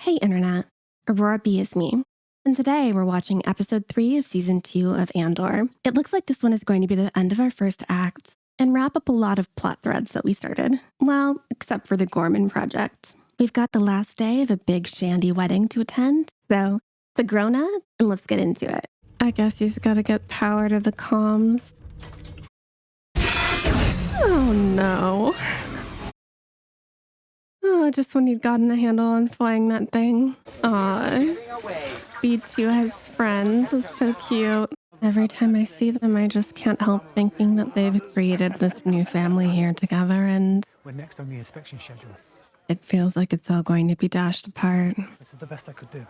Hey Internet, Aurora B is me. And today we're watching episode 3 of season 2 of Andor. It looks like this one is going to be the end of our first act and wrap up a lot of plot threads that we started. Well, except for the Gorman project. We've got the last day of a big shandy wedding to attend, so the grown-up, and let's get into it. I guess he's gotta get power to the comms. Oh no. Oh, just when you'd gotten a handle on flying that thing. Aw. B2 has friends. It's so cute. Every time I see them, I just can't help thinking that they've created this new family here together, and we're next on the inspection schedule. It feels like it's all going to be dashed apart. This is the best I could do.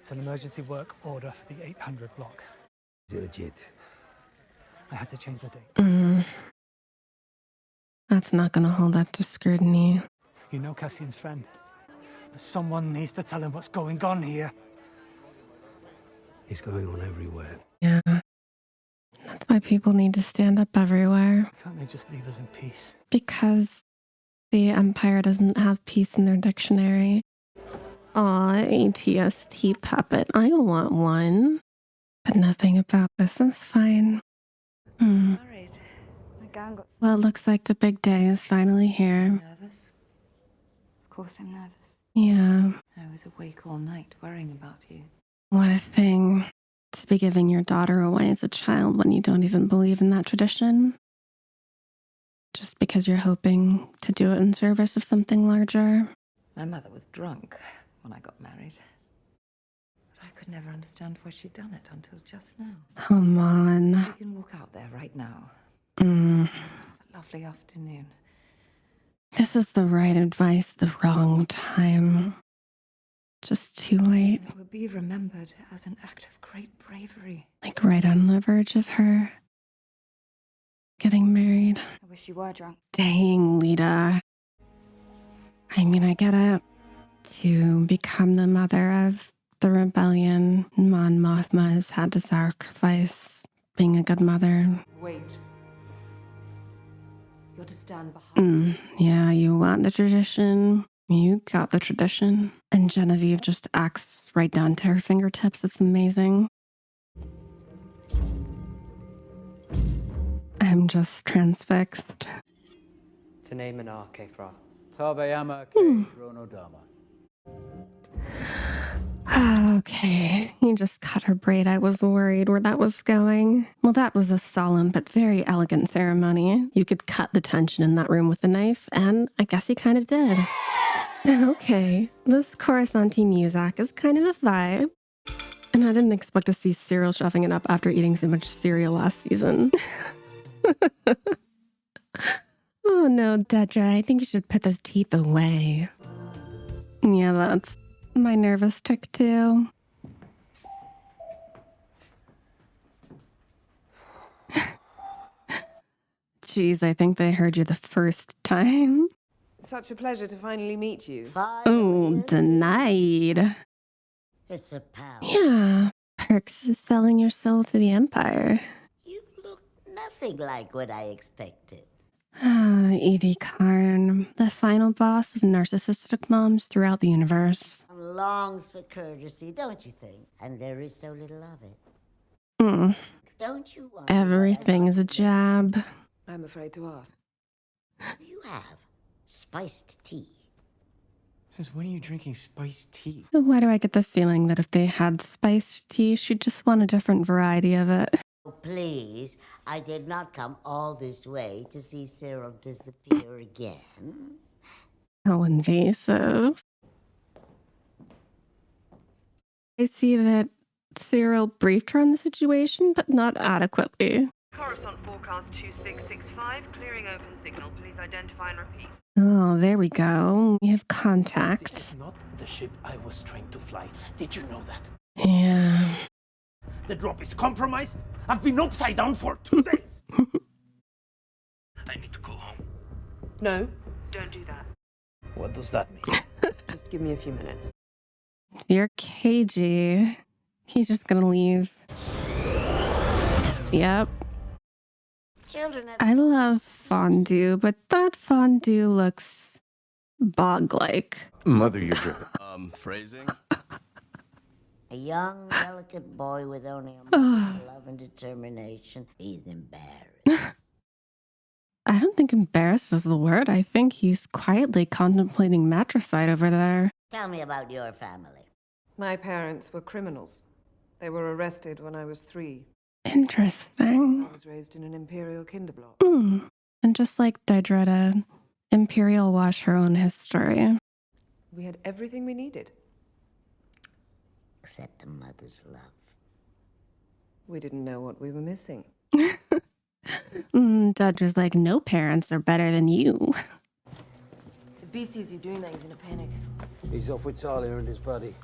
It's an emergency work order for the 800 block. Is it legit? I had to change the date. That's not gonna hold up to scrutiny. You know Cassian's friend. But someone needs to tell him what's going on here. It's going on everywhere. Yeah. That's why people need to stand up everywhere. Can't they just leave us in peace? Because the Empire doesn't have peace in their dictionary. Aw, ATST puppet. I want one. But nothing about this is fine. Well, it looks like the big day is finally here. Nervous? Of course I'm nervous. Yeah. I was awake all night worrying about you. What a thing to be giving your daughter away as a child when you don't even believe in that tradition. Just because you're hoping to do it in service of something larger. My mother was drunk when I got married. But I could never understand why she'd done it until just now. Come on. We can walk out there right now. Have a lovely afternoon. This is the right advice, the wrong time. Just too late. It will be remembered as an act of great bravery. Like right on the verge of her getting married. I wish you were drunk. Dang, Lita. I mean, I get it. To become the mother of the rebellion, Mon Mothma has had to sacrifice being a good mother. Wait. You're to stand behind. Yeah, you want the tradition. You got the tradition. And Genevieve just acts right down to her fingertips. It's amazing. I'm just transfixed. Tane Manar Kefra. Tabayama Ke Ronodama. Okay, you just cut her braid. I was worried where that was going. Well, that was a solemn but very elegant ceremony. You could cut the tension in that room with a knife, and I guess he kind of did. Okay, this Coruscanti music is kind of a vibe. And I didn't expect to see Cyril shoving it up after eating so much cereal last season. Oh no, Dedra, I think you should put those teeth away. Yeah, that's my nervous tick too. Jeez, I think they heard you the first time. Such a pleasure to finally meet you. Oh, denied. It's a pal. Yeah, perks of selling your soul to the Empire. You look nothing like what I expected. Ah, Evie Karn, the final boss of narcissistic moms throughout the universe. Longs for courtesy, don't you think? And there is so little of it. Don't you want Everything is a jab. I'm afraid to ask. You have spiced tea. Since when are you drinking spiced tea? Why do I get the feeling that if they had spiced tea, she'd just want a different variety of it? Oh, please, I did not come all this way to see Cyril disappear again. How invasive. I see that Cyril briefed her on the situation, but not adequately. Coruscant forecast 2665, clearing open signal. Please identify and repeat. Oh, there we go. We have contact. This is not the ship I was trained to fly. Did you know that? Yeah. The drop is compromised. I've been upside down for 2 days. I need to go home. No, Don't do that. What does that mean? just give me a few minutes. You're cagey. He's just gonna leave. Yep. Children have I love fondue, but that fondue looks bog-like. Mother, you're dripping. Phrasing? A young, delicate boy with only a moment of love and determination. He's embarrassed. I don't think embarrassed is the word. I think he's quietly contemplating matricide over there. Tell me about your family. My parents were criminals. They were arrested when I was 3. Interesting. I was raised in an imperial kinderblock. And just like Daedra, Imperial wash her own history. We had everything we needed. Except a mother's love. We didn't know what we were missing. Daedra's like, no parents are better than you. If B sees you doing that, he's in a panic. He's off with Talia and his buddy.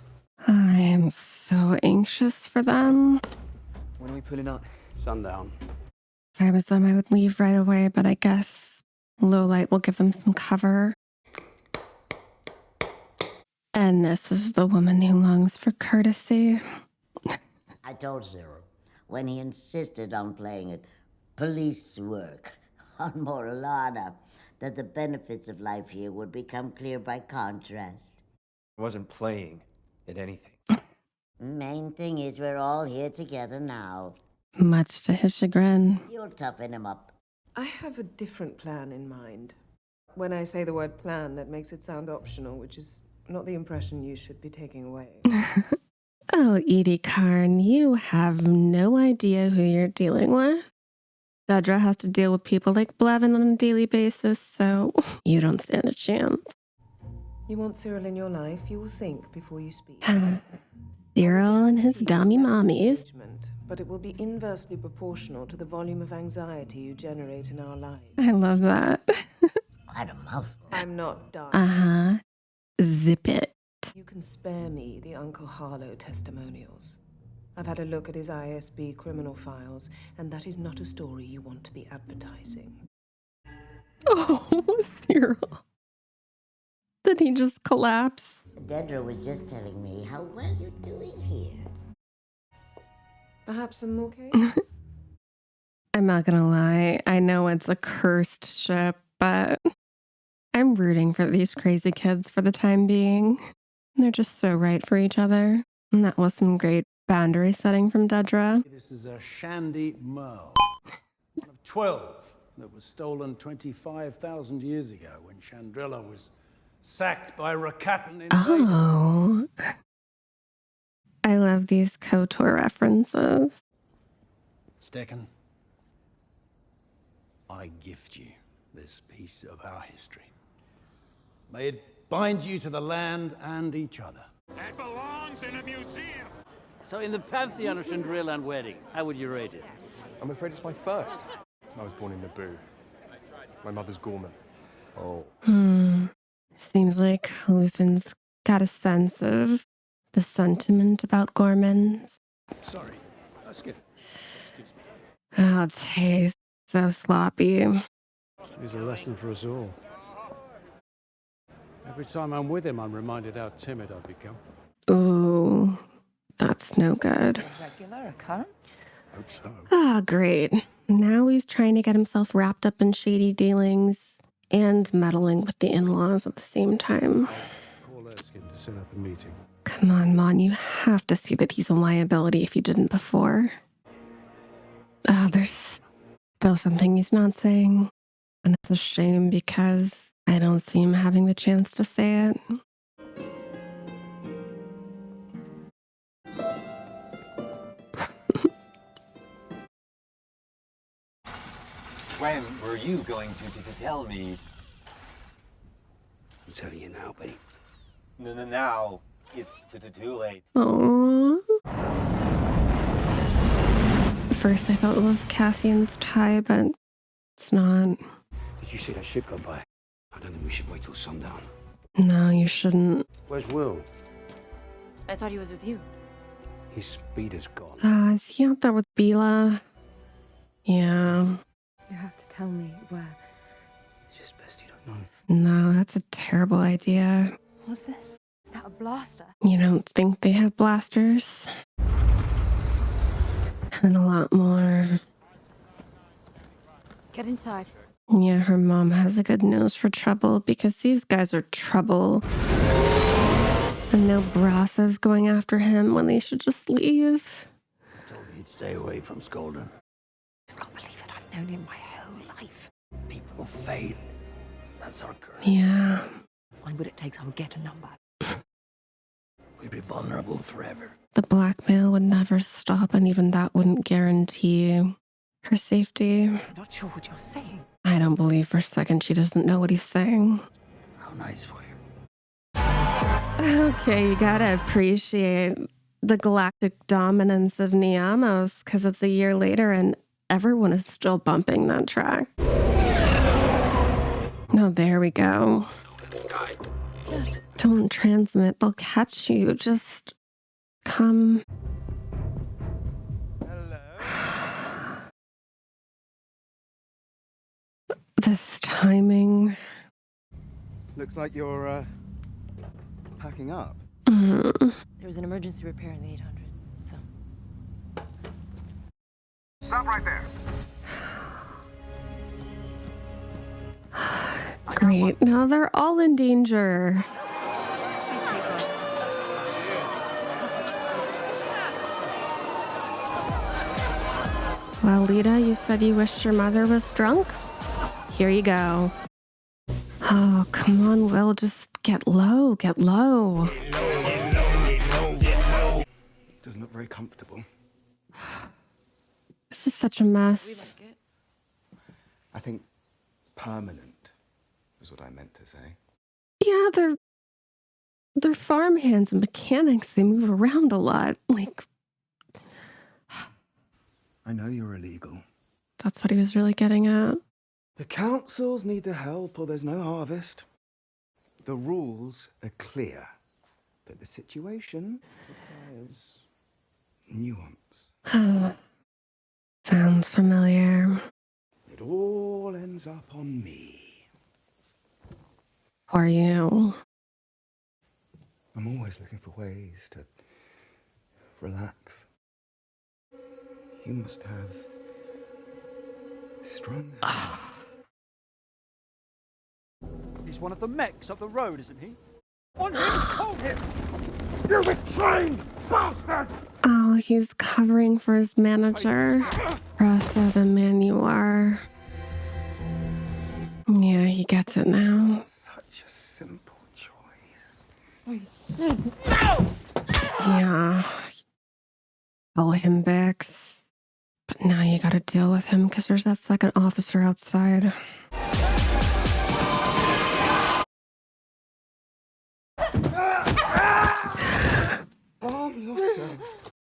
I am so anxious for them. When are we pulling up? Sundown. If I was them, I would leave right away, but I guess low light will give them some cover. And this is the woman who longs for courtesy. I told Cyril when he insisted on playing at police work on Morlana that the benefits of life here would become clear by contrast. I wasn't playing at anything. Main thing is we're all here together now. Much to his chagrin. You'll toughen him up. I have a different plan in mind. When I say the word plan, that makes it sound optional, which is not the impression you should be taking away. Oh, Edie Karn, you have no idea who you're dealing with. Daedra has to deal with people like Blevin on a daily basis, so you don't stand a chance. You want Cyril in your life, you will think before you speak. Cyril and his dummy mommies. But it will be inversely proportional to the volume of anxiety you generate in our lives. I love that. Quite a mouthful. I'm not done. Uh-huh. Zip it. You can spare me the Uncle Harlow testimonials. I've had a look at his ISB criminal files, and that is not a story you want to be advertising. Oh, Cyril. Did he just collapse? Daedra was just telling me how well you're doing here. Perhaps some more cakes? I'm not gonna lie. I know it's a cursed ship, but I'm rooting for these crazy kids for the time being. They're just so right for each other. And that was some great boundary setting from Daedra. This is a Shandy Merle, one of 12 that was stolen 25,000 years ago when Chandrilla was sacked by Rakatan invaders. Oh. I love these KOTOR references. Stecken, I gift you this piece of our history. May it bind you to the land and each other. That belongs in a museum. So in the pantheon of Chandrila weddings, how would you rate it? I'm afraid it's my first. I was born in Naboo. My mother's Gorman. Oh. Seems like Luthen's got a sense of the sentiment about Gormans. Sorry, that's good. Oh, taste so sloppy. It's a lesson for us all. Every time I'm with him, I'm reminded how timid I've become. Ooh, that's no good. Regular occurrence? Hope so. Ah, great. Now he's trying to get himself wrapped up in shady dealings and meddling with the in-laws at the same time. Call Erskine to set up a meeting. Come on, Mon, you have to see that he's a liability if you didn't before. Ah, there's still something he's not saying. And it's a shame because I don't see him having the chance to say it. When were you going to tell me? I'm telling you now, buddy. No, now. It's too late. Aww. First I thought it was Cassian's tie, but it's not. Did you see that ship go by? I don't think we should wait till sundown. No, you shouldn't. Where's Will? I thought he was with you. His speed is gone. Is he out there with Bila? Yeah. You have to tell me where. It's just best you don't know. No, that's a terrible idea. What's this? Is that a blaster? You don't think they have blasters? And a lot more. Get inside. Yeah, her mom has a good nose for trouble because these guys are trouble. And now Brasso's going after him when they should just leave. Told me he'd stay away from Skolden. Just can't believe it. I've known him my whole life. People fail. That's our curse. Yeah. Find what it takes, I'll get a number. We'd be vulnerable forever. The blackmail would never stop, and even that wouldn't guarantee her safety. I'm not sure what you're saying. I don't believe for a second she doesn't know what he's saying. How nice for you. Okay, you gotta appreciate the galactic dominance of Niamos, because it's a year later and everyone is still bumping that track. Oh, there we go. Yes. Don't transmit, they'll catch you. Just come. This timing. Looks like you're, packing up. Mm. There was an emergency repair in the 800, so. Stop right there. Great. Now they're all in danger. Well, Lita, you said you wished your mother was drunk? Here you go. Oh, come on, Will. Just get low. Get low. Doesn't look very comfortable. This is such a mess. I think permanent is what I meant to say. Yeah, they're farmhands and mechanics. They move around a lot. Like, I know you're illegal. that's what he was really getting at. The councils need the help or there's no harvest. The rules are clear, but the situation requires nuance. Sounds familiar. It all ends up on me. Are you? I'm always looking for ways to relax. You must have strong. He's one of the mechs up the road, isn't he? On him! Hold him! You betrayed bastard! Oh, he's covering for his manager. Rossa, the man you are. Yeah, he gets it now. Such a simple choice. I said no! Yeah. Call him Bix. But now you gotta deal with him because there's that second officer outside. Calm yourself.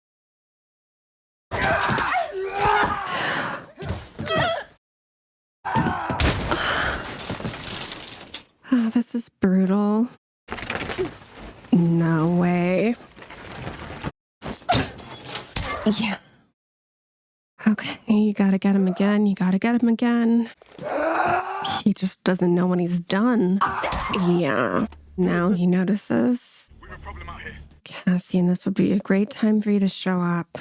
Oh, this is brutal. No way. Yeah. Okay, you gotta get him again. You gotta get him again. He just doesn't know when he's done. Yeah. Now he notices. We have a problem out here. Cassian, this would be a great time for you to show up.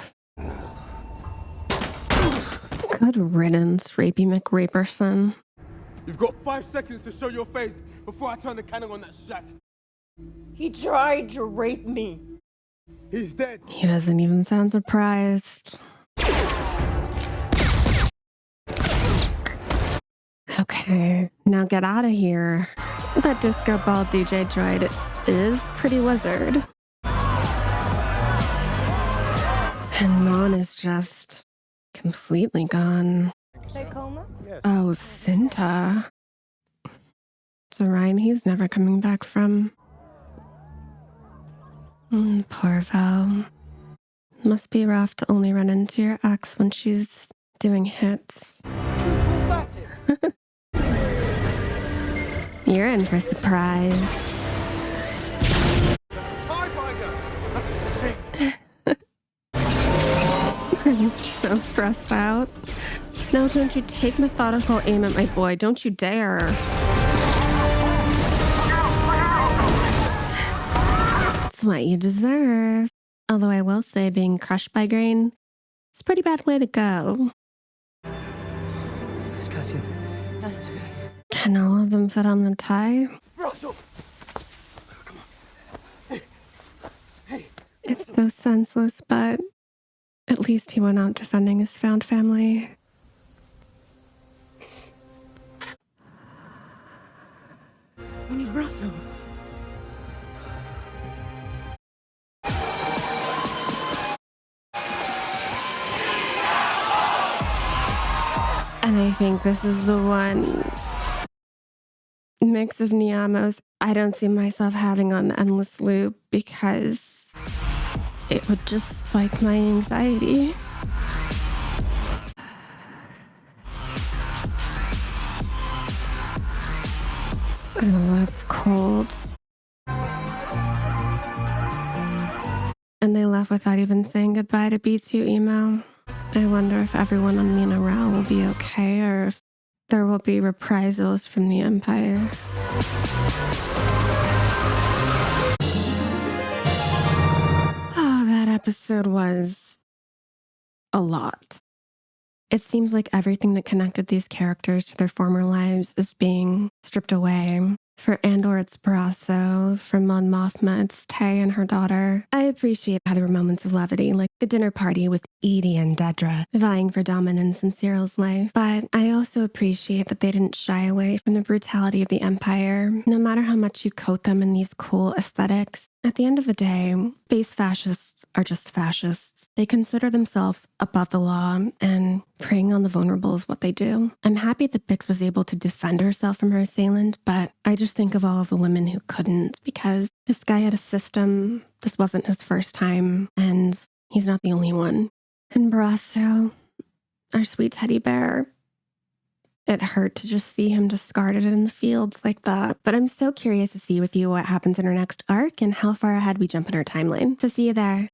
Good riddance, Rapey McRaperson. You've got 5 seconds to show your face before I turn the cannon on that shack. He tried to rape me. He's dead. He doesn't even sound surprised. Okay, now get out of here. That disco ball DJ droid is pretty wizard. And Mon is just completely gone. Hey, Coma? Oh, Cinta. So Ryan, he's never coming back from. Poor Val. Must be rough to only run into your ex when she's doing hits. You're in for a surprise. That's insane. He's so stressed out. No, don't you take methodical aim at my boy. Don't you dare. That's what you deserve. Although I will say being crushed by grain, it's a pretty bad way to go. It's Cassian. Nice to meet you. Can all of them fit on the tie? Russell! Come on. Hey. Hey. It's so senseless, but at least he went out defending his found family. We need Russell. And I think this is the one mix of Niamos I don't see myself having on the endless loop because it would just spike my anxiety. Oh, that's cold. And they left without even saying goodbye to B2 emo. I wonder if everyone on Mina Rao will be okay or if there will be reprisals from the Empire. Oh, that episode was a lot. It seems like everything that connected these characters to their former lives is being stripped away. For Andor, it's Brasso. For Mon Mothma, it's Tay and her daughter. I appreciate how there were moments of levity, like the dinner party with Edie and Dedra vying for dominance in Cyril's life. But I also appreciate that they didn't shy away from the brutality of the Empire, no matter how much you coat them in these cool aesthetics. At the end of the day, space fascists are just fascists. They consider themselves above the law, and preying on the vulnerable is what they do. I'm happy that Bix was able to defend herself from her assailant, but I just think of all of the women who couldn't, because this guy had a system. This wasn't his first time, and he's not the only one. And Brasso, our sweet teddy bear, it hurt to just see him discarded in the fields like that. But I'm so curious to see with you what happens in our next arc and how far ahead we jump in our timeline. So see you there.